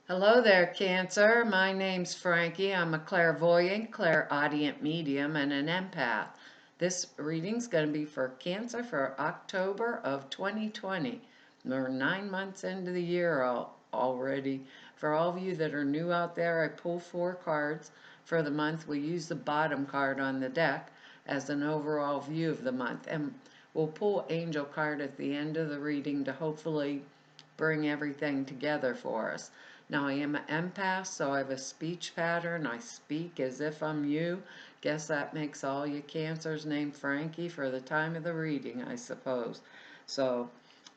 Hello there, Cancer. My name's Frankie. I'm a clairvoyant, clairaudient medium, and an empath. This reading's going to be for Cancer for October of 2020. We're 9 months into the year already. For all of you that are new out there, I pull 4 cards for the month. We use the bottom card on the deck as an overall view of the month. And we'll pull Angel card at the end of the reading to hopefully bring everything together for us. Now I am an empath, so I have a speech pattern. I speak as if I'm you. Guess that makes all you Cancers named Frankie for the time of the reading, I suppose. So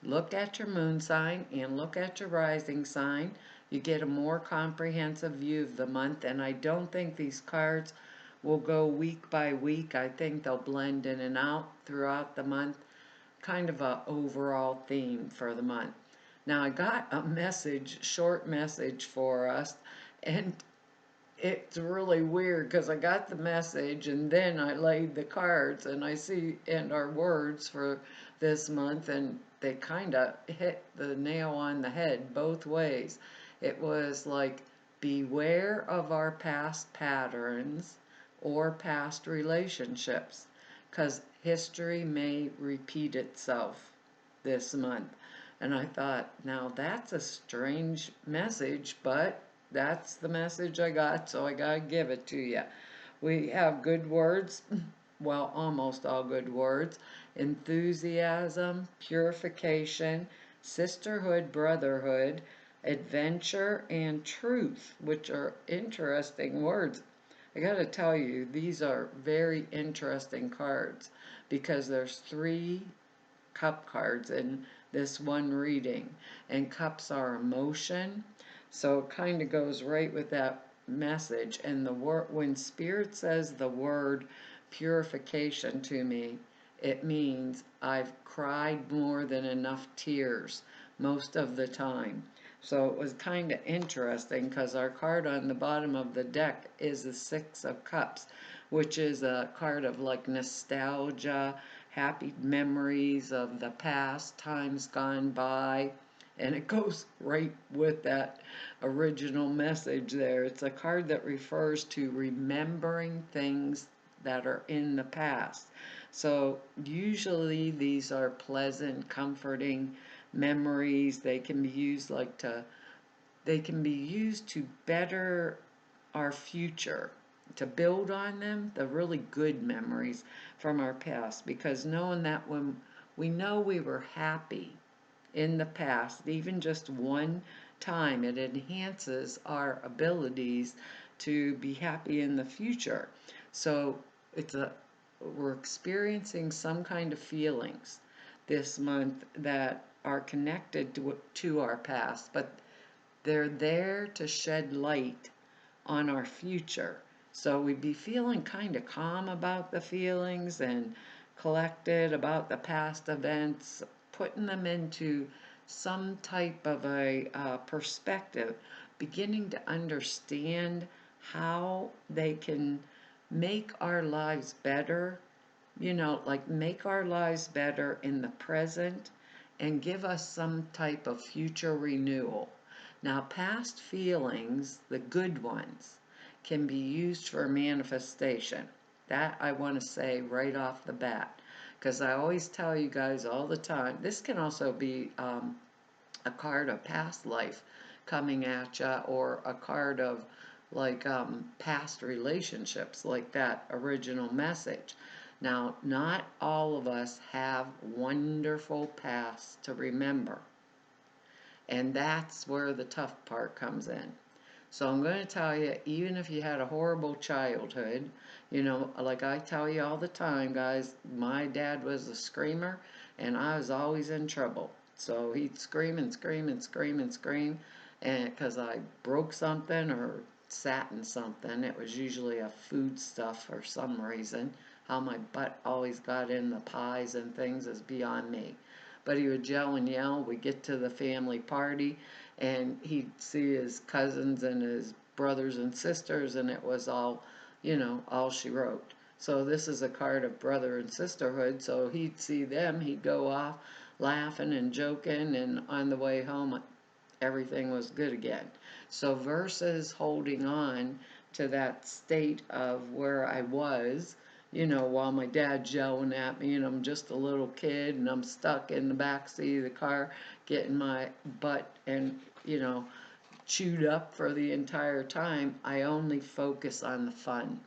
look at your moon sign and look at your rising sign. You get a more comprehensive view of the month, and I don't think these cards will go week by week. I think they'll blend in and out throughout the month, kind of a overall theme for the month. Now I got a message, short message for us, and it's really weird because I got the message and then I laid the cards and I see and our words for this month, and they kind of hit the nail on the head both ways. It was like, beware of our past patterns or past relationships, because history may repeat itself this month. And I thought, now that's a strange message, but that's the message I got, so I gotta give it to you. We have good words, well, almost all good words: enthusiasm, purification, sisterhood, brotherhood, adventure, and truth, which are interesting words. I gotta tell you, these are very interesting cards because there's 3 cup cards in this one reading, and cups are emotion, so it kind of goes right with that message. And the word, when spirit says the word purification to me, it means I've cried more than enough tears most of the time. So it was kind of interesting because our card on the bottom of the deck is the 6 of Cups, which is a card of like nostalgia, happy memories of the past, times gone by, and it goes right with that original message there. It's a card that refers to remembering things that are in the past. So usually these are pleasant, comforting memories. They can be used to better our future, to build on them, the really good memories from our past, because knowing that when we know we were happy in the past, even just one time, it enhances our abilities to be happy in the future. So it's a we're experiencing some kind of feelings this month that are connected to our past, but they're there to shed light on our future. So we'd be feeling kind of calm about the feelings and collected about the past events, putting them into some type of a perspective, beginning to understand how they can make our lives better, like make our lives better in the present and give us some type of future renewal. Now, past feelings, the good ones, can be used for manifestation. That I want to say right off the bat, because I always tell you guys all the time, this can also be a card of past life coming at you, or a card of like past relationships, like that original message. Now, not all of us have wonderful pasts to remember, and that's where the tough part comes in. So I'm going to tell you, even if you had a horrible childhood, like I tell you all the time, guys, my dad was a screamer and I was always in trouble. So he'd scream and scream and scream and scream, and because I broke something or sat in something, it was usually a food stuff for some reason. How my butt always got in the pies and things is beyond me. But he would yell and yell. We'd get to the family party, and he'd see his cousins and his brothers and sisters, and it was all, all she wrote. So this is a card of brother and sisterhood. So he'd see them, he'd go off laughing and joking, and on the way home, everything was good again. So versus holding on to that state of where I was, while my dad's yelling at me and I'm just a little kid and I'm stuck in the back seat of the car getting my butt and, chewed up for the entire time, I only focus on the fun.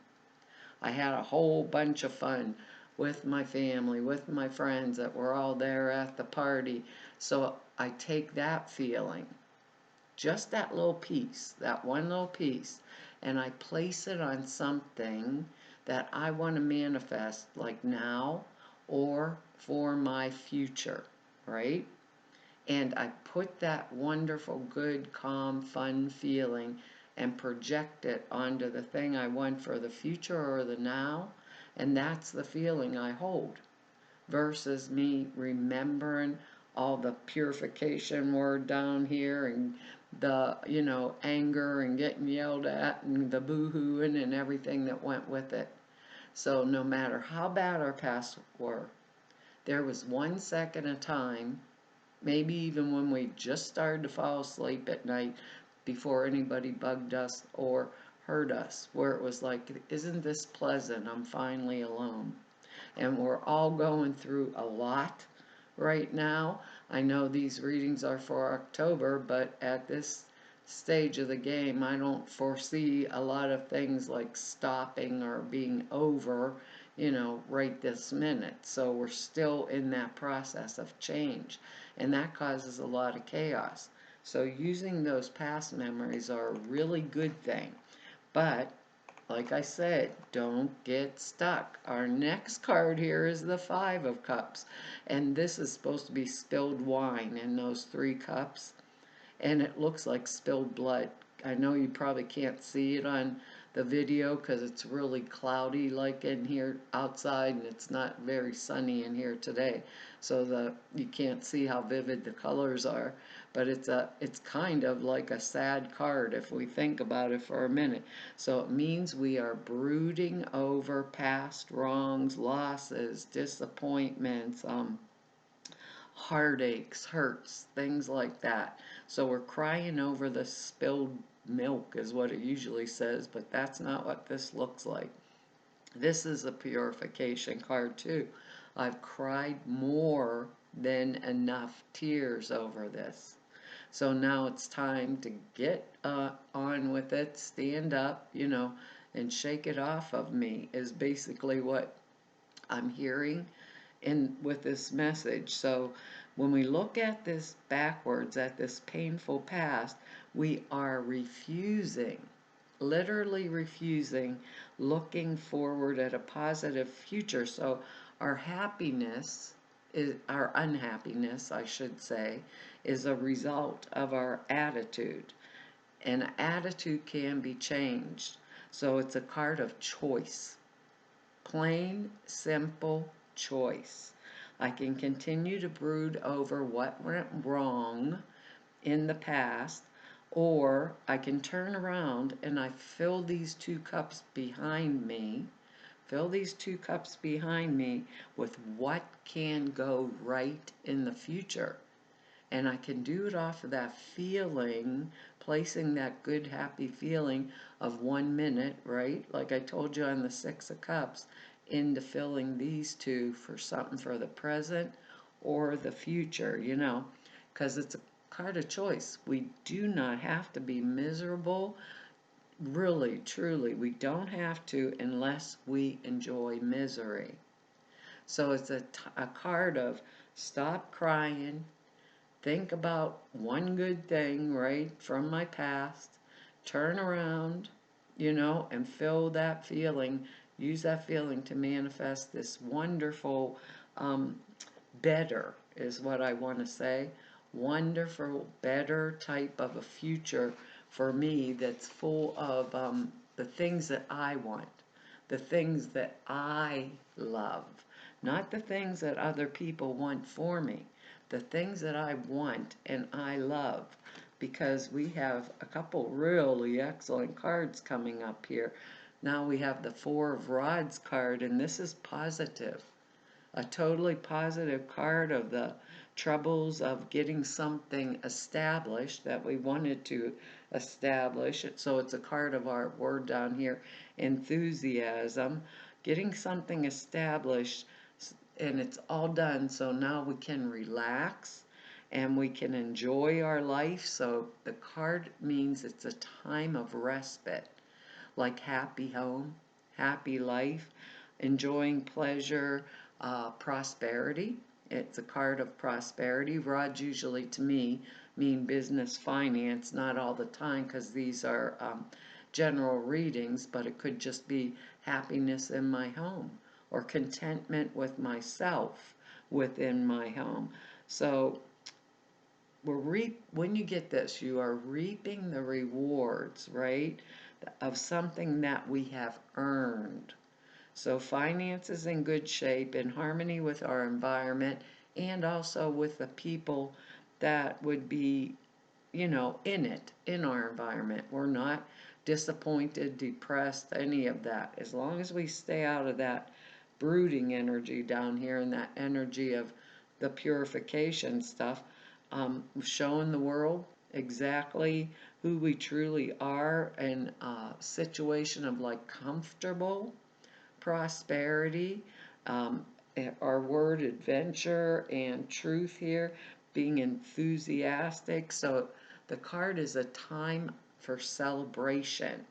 I had a whole bunch of fun with my family, with my friends that were all there at the party. So I take that feeling, just that little piece, that one little piece, and I place it on something that I want to manifest, like now or for my future, right? And I put that wonderful, good, calm, fun feeling and project it onto the thing I want for the future or the now, and that's the feeling I hold versus me remembering all the purification word down here and the, anger and getting yelled at and the boo-hooing and everything that went with it. So no matter how bad our past were, there was 1 second of time, maybe even when we just started to fall asleep at night before anybody bugged us or hurt us, where it was like, isn't this pleasant? I'm finally alone. And we're all going through a lot right now. I know these readings are for October, but at this stage of the game, I don't foresee a lot of things like stopping or being over, right this minute. So we're still in that process of change, and that causes a lot of chaos. So using those past memories are a really good thing. But like I said, don't get stuck. Our next card here is the Five of Cups. And this is supposed to be spilled wine in those 3 cups. And it looks like spilled blood. I know you probably can't see it on the video because it's really cloudy like in here outside, and it's not very sunny in here today. So you can't see how vivid the colors are, but it's kind of like a sad card if we think about it for a minute. So it means we are brooding over past wrongs, losses, disappointments, heartaches, hurts, things like that. So we're crying over the spilled milk is what it usually says, but that's not what this looks like. This is a purification card too. I've cried more than enough tears over this. So now it's time to get on with it, stand up, and shake it off of me is basically what I'm hearing in with this message. So when we look at this backwards, at this painful past, we are refusing, literally refusing, looking forward at a positive future. So our happiness is, our unhappiness, I should say, is a result of our attitude. And attitude can be changed. So it's a card of choice. Plain, simple choice. I can continue to brood over what went wrong in the past, or I can turn around and I fill these 2 cups behind me, with what can go right in the future. And I can do it off of that feeling, placing that good, happy feeling of 1 minute, right? Like I told you on the 6 of Cups, into filling these 2 for something for the present or the future, because it's a card of choice. We do not have to be miserable. Really, truly, we don't have to unless we enjoy misery. So it's a card of stop crying, think about one good thing, right, from my past, turn around, and feel that feeling, use that feeling to manifest this wonderful, um, better is what I want to say, wonderful, better type of a future for me that's full of the things that I want, the things that I love, not the things that other people want for me, the things that I want and I love, because we have a couple really excellent cards coming up here. Now we have the Four of Rods card, and this is positive, a totally positive card of the troubles of getting something established that we wanted to establish. So it's a card of our word down here, enthusiasm. Getting something established and it's all done, so now we can relax and we can enjoy our life. So the card means it's a time of respite, like happy home, happy life, enjoying pleasure, prosperity. It's a card of prosperity. Rods usually, to me, mean business, finance, not all the time because these are general readings, but it could just be happiness in my home or contentment with myself within my home. So when you get this, you are reaping the rewards, right, of something that we have earned. So finance is in good shape, in harmony with our environment, and also with the people that would be, in our environment. We're not disappointed, depressed, any of that. As long as we stay out of that brooding energy down here and that energy of the purification stuff, showing the world exactly who we truly are in a situation of like comfortable prosperity, um, our word adventure and truth here, being enthusiastic. So the card is a time for celebration,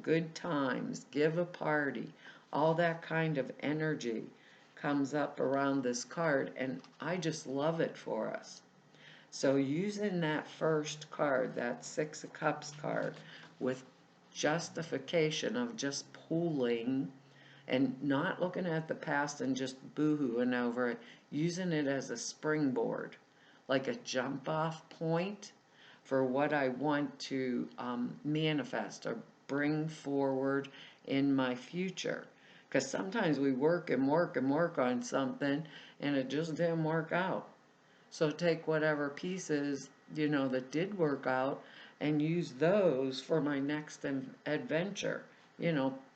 good times, give a party, all that kind of energy comes up around this card, and I just love it for us. So using that first card, that Six of Cups card, with justification of just pulling and not looking at the past and just boo-hooing over it, using it as a springboard, like a jump-off point for what I want to manifest or bring forward in my future. Because sometimes we work and work and work on something and it just didn't work out. So take whatever pieces, that did work out and use those for my next adventure.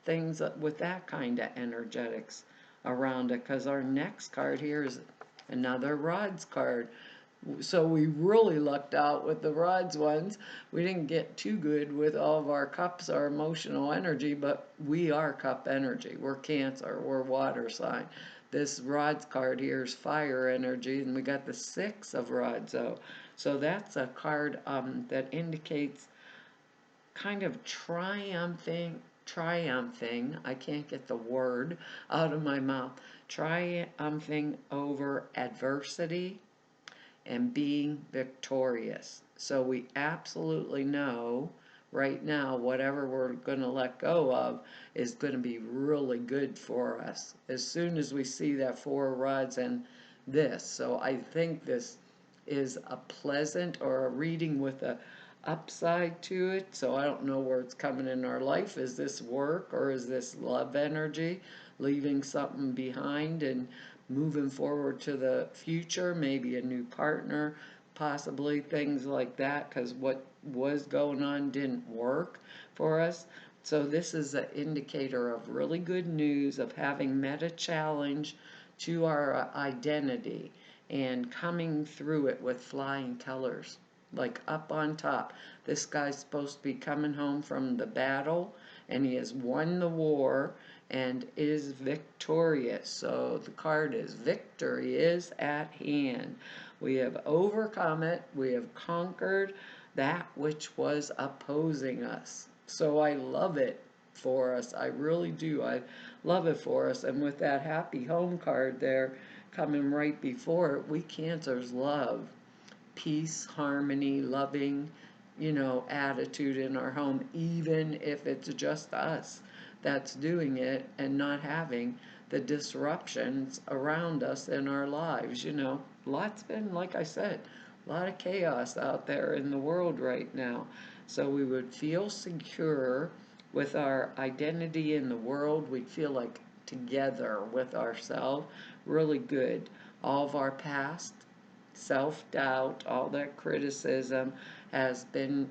Things with that kind of energetics around it. Because our next card here is another rods card. So we really lucked out with the rods ones. We didn't get too good with all of our cups, our emotional energy, but we are cup energy. We're Cancer, we're water sign. This rods card here is fire energy, and we got the Six of Rods. So that's a card that indicates kind of triumphing. I can't get the word out of my mouth. Triumphing over adversity and being victorious. So we absolutely know right now whatever we're going to let go of is going to be really good for us as soon as we see that Four of Rods and this. So I think this is a pleasant or a reading with a upside to it. So I don't know where it's coming in our life. Is this work or is this love energy, leaving something behind and moving forward to the future, maybe a new partner, possibly things like that, because what was going on didn't work for us. So this is an indicator of really good news of having met a challenge to our identity and coming through it with flying colors, like up on top. This guy's supposed to be coming home from the battle, and he has won the war and is victorious. So the card is victory is at hand. We have overcome it. We have conquered that which was opposing us. So I love it for us. I really do. I love it for us. And with that happy home card there coming right before it, we Cancers love peace, harmony, loving, attitude in our home, even if it's just us that's doing it and not having the disruptions around us in our lives. Lots been, like I said, a lot of chaos out there in the world right now. So we would feel secure with our identity in the world. We'd feel like together with ourselves, really good. All of our past self-doubt, all that criticism has been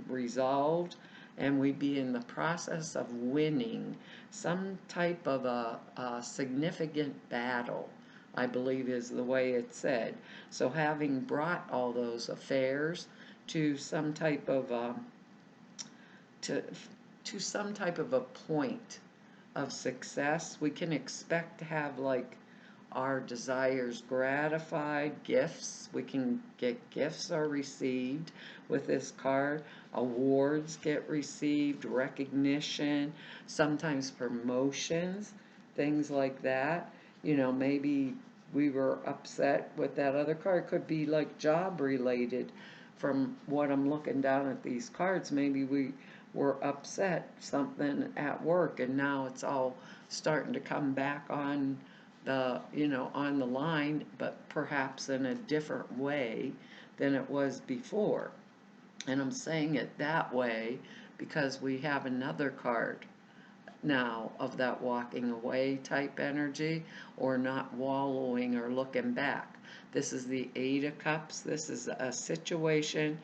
resolved, and we'd be in the process of winning some type of a significant battle, I believe is the way it's said. So having brought all those affairs to some type of to to some type of a point of success, we can expect to have like our desires gratified, gifts. We can get gifts are received with this card, awards get received, recognition, sometimes promotions, things like that. You know, maybe we were upset with that other card. Could be like job related. From what I'm looking down at these cards, maybe we were upset something at work and now it's all starting to come back on on the line, but perhaps in a different way than it was before. And I'm saying it that way because we have another card now of that walking away type energy or not wallowing or looking back. This is the Eight of Cups. This is a situation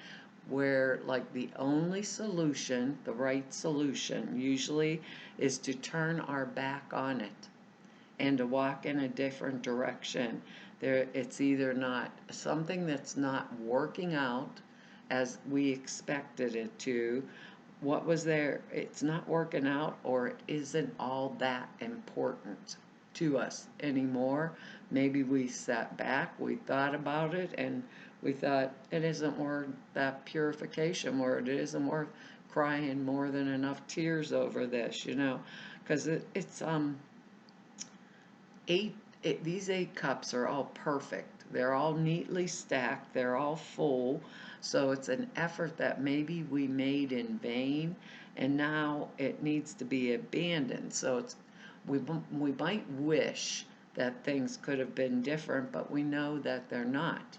where like the only solution, the right solution usually is to turn our back on it and to walk in a different direction. It's either not something that's not working out as we expected it to. What was there, it's not working out, or it isn't all that important to us anymore. Maybe we sat back, we thought about it, and we thought it isn't worth that purification, or it isn't worth crying more than enough tears over this, because it's these 8 cups are all perfect. They're all neatly stacked. They're all full. So it's an effort that maybe we made in vain, and now it needs to be abandoned. So we might wish that things could have been different, but we know that they're not.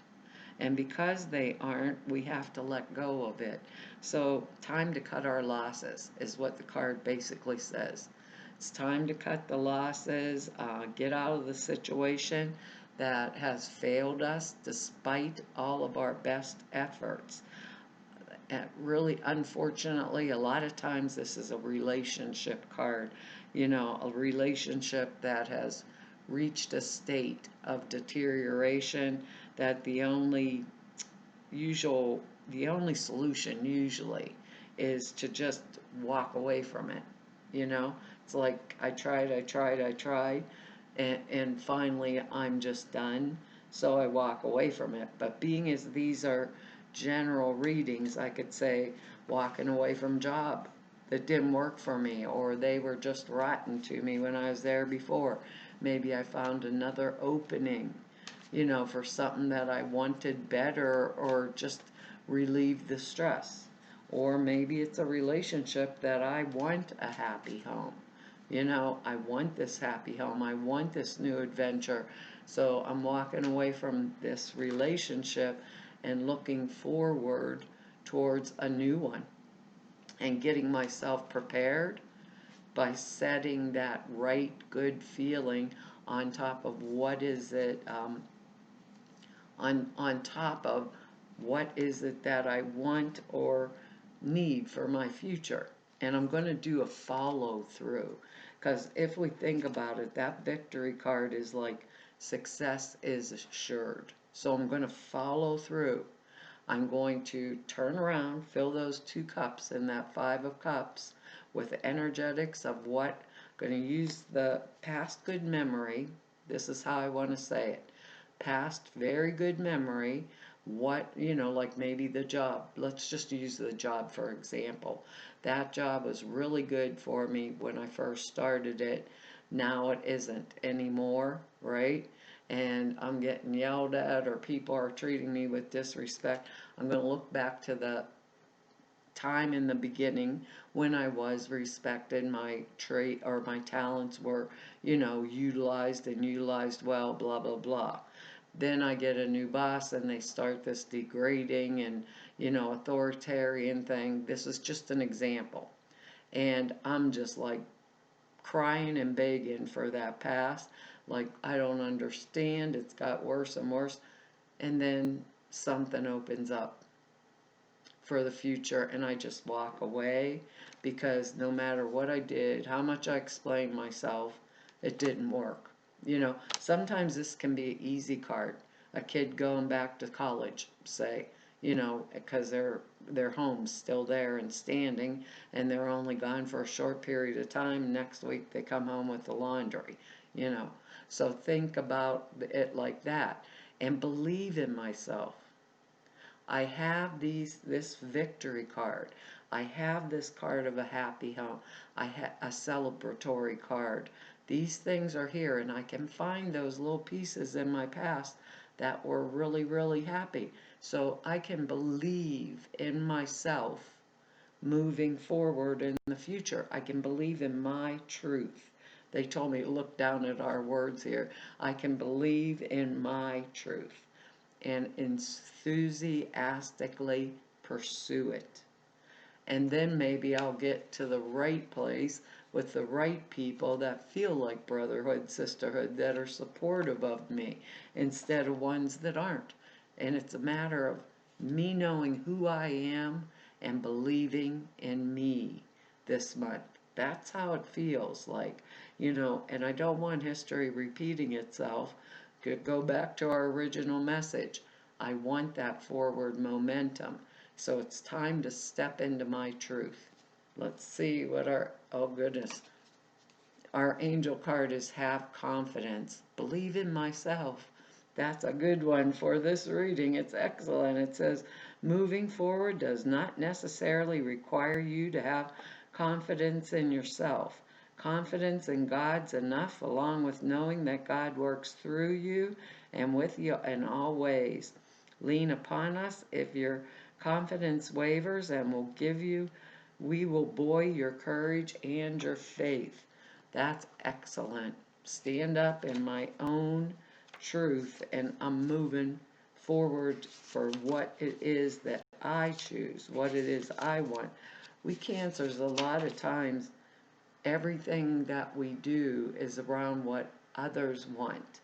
And because they aren't, we have to let go of it. So time to cut our losses is what the card basically says. It's time to cut the losses, get out of the situation that has failed us despite all of our best efforts. And really, unfortunately, a lot of times this is a relationship card, a relationship that has reached a state of deterioration that the only solution usually is to just walk away from it, you know? It's like I tried, and finally I'm just done, so I walk away from it. But being as these are general readings, I could say walking away from job that didn't work for me, or they were just rotten to me when I was there before. Maybe I found another opening, for something that I wanted better or just relieve the stress. Or maybe it's a relationship that I want a happy home. I want this happy home. I want this new adventure. So I'm walking away from this relationship and looking forward towards a new one and getting myself prepared by setting that right good feeling on top of what is it on top of what is it that I want or need for my future. And I'm going to do a follow through, because if we think about it, that victory card is like success is assured. So I'm going to follow through. I'm going to turn around, fill those 2 cups in that 5 of cups with energetics of what, going to use the past good memory. This is how I want to say it. Past very good memory, what, like maybe the job. Let's just use the job for example. That job was really good for me when I first started it. Now it isn't anymore, right? And I'm getting yelled at or people are treating me with disrespect. I'm going to look back to the time in the beginning when I was respected, my trait or my talents were, utilized and utilized well, blah, blah, blah. Then I get a new boss and they start this degrading and, authoritarian thing. This is just an example. And I'm just like crying and begging for that past. Like, I don't understand. It's got worse and worse. And then something opens up for the future and I just walk away because no matter what I did, how much I explained myself, it didn't work. Sometimes this can be an easy card. A kid going back to college, say, because their home's still there and standing, and they're only gone for a short period of time. Next week they come home with the laundry, you know. So think about it like that, and believe in myself. I have this victory card. I have this card of a happy home. I have a celebratory card. These things are here, and I can find those little pieces in my past that were really, really happy. So I can believe in myself moving forward in the future. I can believe in my truth. They told me, look down at our words here. I can believe in my truth and enthusiastically pursue it. And then maybe I'll get to the right place with the right people that feel like brotherhood, sisterhood, that are supportive of me instead of ones that aren't. And it's a matter of me knowing who I am and believing in me this month. That's how it feels like, and I don't want history repeating itself. Could go back to our original message. I want that forward momentum. So it's time to step into my truth. Let's see what oh goodness. Our angel card is have confidence. Believe in myself. That's a good one for this reading. It's excellent. It says, moving forward does not necessarily require you to have confidence in yourself. Confidence in God's enough, along with knowing that God works through you and with you in all ways. Lean upon us if your confidence wavers, and we will buoy your courage and your faith. That's excellent. Stand up in my own truth, and I'm moving forward for what it is that I choose, what it is I want. We Cancers, a lot of times, everything that we do is around what others want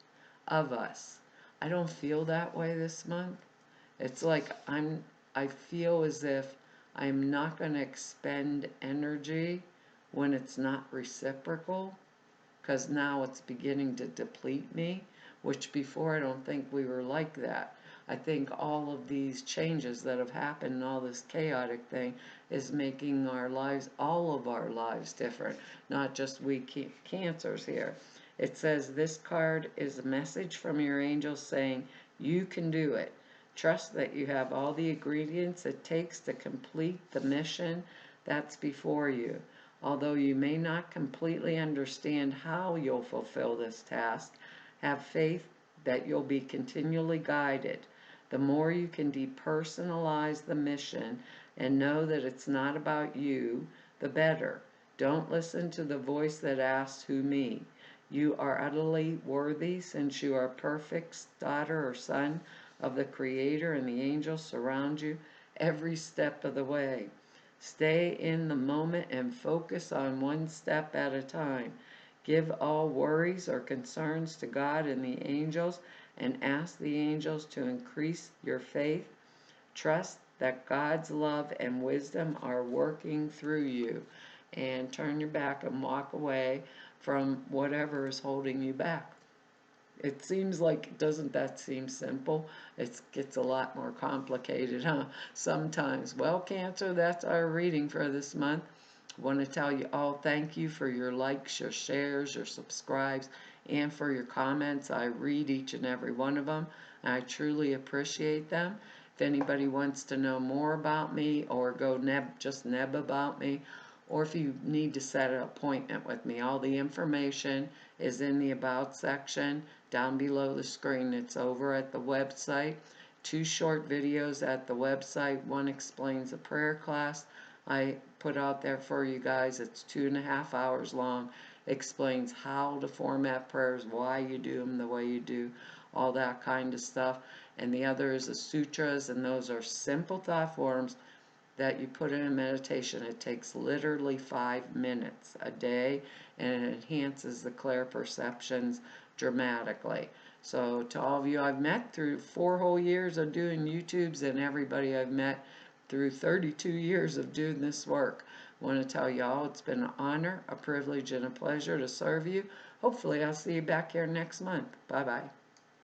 of us. I don't feel that way this month. It's like I feel as if I'm not going to expend energy when it's not reciprocal, because now it's beginning to deplete me, which before I don't think we were like that. I think all of these changes that have happened and all this chaotic thing is making our lives, all of our lives, different, not just we Cancers here. It says this card is a message from your angels saying, you can do it. Trust that you have all the ingredients it takes to complete the mission that's before you. Although you may not completely understand how you'll fulfill this task, have faith that you'll be continually guided. The more you can depersonalize the mission and know that it's not about you, the better. Don't listen to the voice that asks, who me? You are utterly worthy, since you are a perfect daughter or son of the Creator, and the angels surround you every step of the way. Stay in the moment and focus on one step at a time. Give all worries or concerns to God and the angels, and ask the angels to increase your faith. Trust that God's love and wisdom are working through you, and turn your back and walk away from whatever is holding you back. It seems like, doesn't that seem simple? It gets a lot more complicated, huh? Sometimes. Well, Cancer, that's our reading for this month. I want to tell you all thank you for your likes, your shares, your subscribes, and for your comments. I read each and every one of them, and I truly appreciate them. If anybody wants to know more about me, or go just neb about me, or if you need to set an appointment with me, all the information is in the About section down below the screen. It's over at the website. 2 short videos at the website. One explains a prayer class I put out there for you guys. It's 2.5 hours long. Explains how to format prayers, why you do them the way you do, all that kind of stuff. And the other is the sutras, and those are simple thought forms that you put in a meditation. It takes literally 5 minutes a day, and it enhances the clear perceptions dramatically. So to all of you I've met through 4 whole years of doing YouTubes, and everybody I've met through 32 years of doing this work, I want to tell you all it's been an honor, a privilege, and a pleasure to serve you. hopefully I'll see you back here next month. Bye-bye.